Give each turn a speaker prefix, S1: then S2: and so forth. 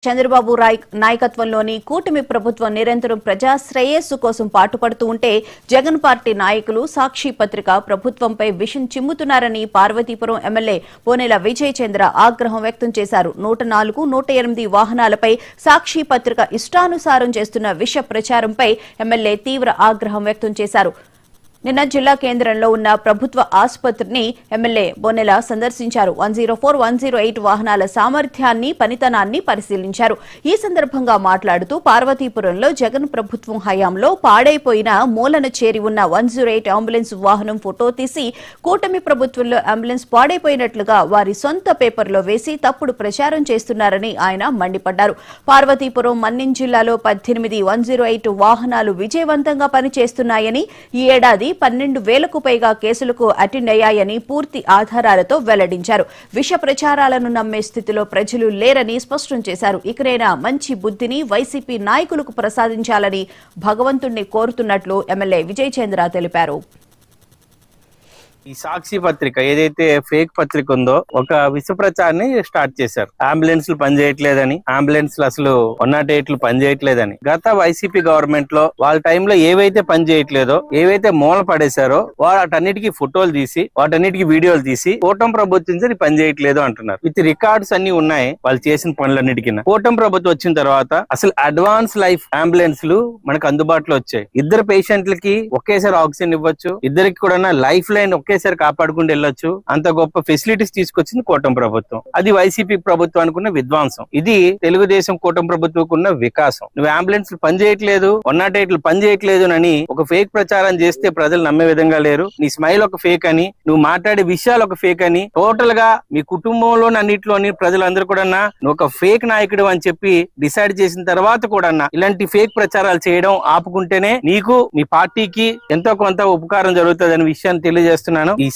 S1: చంద్రబాబు నాయకత్వంలోని కూటమి ప్రభుత్వం నిరంతరం ప్రజా శ్రేయస్సు కోసం పాటుపడుతూ ఉంటే జగన్ పార్టీ నాయకులు సాక్షి పత్రిక ప్రభుత్వంపై విషం చిమ్ముతున్నారని పార్వతీపురం ఎమ్మెల్యే పోనెల విజయ్ చంద్ర ఆగ్రహం వ్యక్తం చేశారు. 104, 108 వాహనాలపై సాక్షి పత్రిక ఇష్టానుసారం చేస్తున్న విష ప్రచారంపై ఎమ్మెల్యే తీవ్ర ఆగ్రహం వ్యక్తం చేశారు. నిన్న జిల్లా కేంద్రంలో ఉన్న ప్రభుత్వ ఆసుపత్రిని ఎమ్మెల్యే బొనెల సందర్శించారు. 104, 108 వాహనాల సామర్థ్యాన్ని, పనితనాన్ని పరిశీలించారు. ఈ సందర్భంగా మాట్లాడుతూ పార్వతీపురంలో జగన్ ప్రభుత్వం హయాంలో పాడైపోయిన మూలన చేరి ఉన్న 108 అంబులెన్స్ వాహనం ఫోటో తీసి కూటమి ప్రభుత్వంలో అంబులెన్స్ పాడైపోయినట్లుగా వారి సొంత పేపర్లో వేసి తప్పుడు ప్రచారం చేస్తున్నారని ఆయన మండిపడ్డారు. పార్వతీపురం, మన్యం జిల్లాలో 18 108 వాహనాలు విజయవంతంగా పనిచేస్తున్నాయని, ఈ ఏడాది 12,000కు పైగా కేసులకు అటెండ్ అయ్యాయని పూర్తి ఆధారాలతో వెల్లడించారు. విష ప్రచారాలను నమ్మే స్థితిలో ప్రజలు లేరని స్పష్టం చేశారు. ఇకనైనా మంచి బుద్ధిని వైసీపీ నాయకులకు ప్రసాదించాలని భగవంతుణ్ణి కోరుతున్నట్లు ఎమ్మెల్యే విజయ్ చంద్ర తెలిపారు.
S2: ఈ సాక్షి పత్రిక ఏదైతే ఫేక్ పత్రిక ఉందో ఒక విష ప్రచారాన్ని స్టార్ట్ చేశారు. అంబులెన్స్లు పనిచేయట్లేదని, అంబులెన్స్లు అసలు 108లు పనిచేయట్లేదని. గత వైసీపీ గవర్నమెంట్ లో వాళ్ళ టైంలో ఏవైతే పనిచేయట్లేదో, ఏవైతే మూల పడేశారో వాటన్నిటికీ ఫోటోలు తీసి, వాటన్నిటికీ వీడియోలు తీసి కూటమి ప్రభుత్వం పనిచేయట్లేదు అంటున్నారు. విత్ రికార్డ్స్ అన్ని ఉన్నాయి వాళ్ళు చేసిన పనులన్నిటికీ. కూటమి ప్రభుత్వం వచ్చిన తర్వాత అసలు అడ్వాన్స్ లైఫ్ అంబులెన్స్లు మనకు అందుబాటులో వచ్చాయి. ఇద్దరు పేషెంట్లకి ఒకేసారి ఆక్సిజన్ ఇవ్వచ్చు, ఇద్దరికి కూడా లైఫ్ లైన్ ఒకేసారి కాపాడుకుంటూ వెళ్ళొచ్చు. అంత గొప్ప ఫెసిలిటీస్ తీసుకొచ్చింది కూటమి ప్రభుత్వం. అది వైసీపీ ప్రభుత్వం అనుకున్న విధ్వంసం. ఇది తెలుగుదేశం కూటమి ప్రభుత్వం ఉన్న వికాసం. నువ్వు అంబులెన్స్ పనిచేయట్లేదు, 108లు పనిచేయట్లేదు అని ఒక ఫేక్ ప్రచారం చేస్తే ప్రజలు నమ్మే విధంగా లేరు. నీ స్మైల్ ఒక ఫేక్ అని, నువ్వు మాట్లాడే విషయాలు ఒక ఫేక్ అని, టోటల్ గా మీ కుటుంబంలోని అన్నింటిలోని ప్రజలందరూ కూడా నువ్వు ఒక ఫేక్ నాయకుడు అని చెప్పి డిసైడ్ చేసిన తర్వాత కూడా ఇలాంటి ఫేక్ ప్రచారాలు చేయడం ఆపుకుంటేనే నీకు, మీ పార్టీకి ఎంతో కొంత ఉపకారం జరుగుతుంది అనే విషయాన్ని తెలియజేస్తున్నాను. ఈ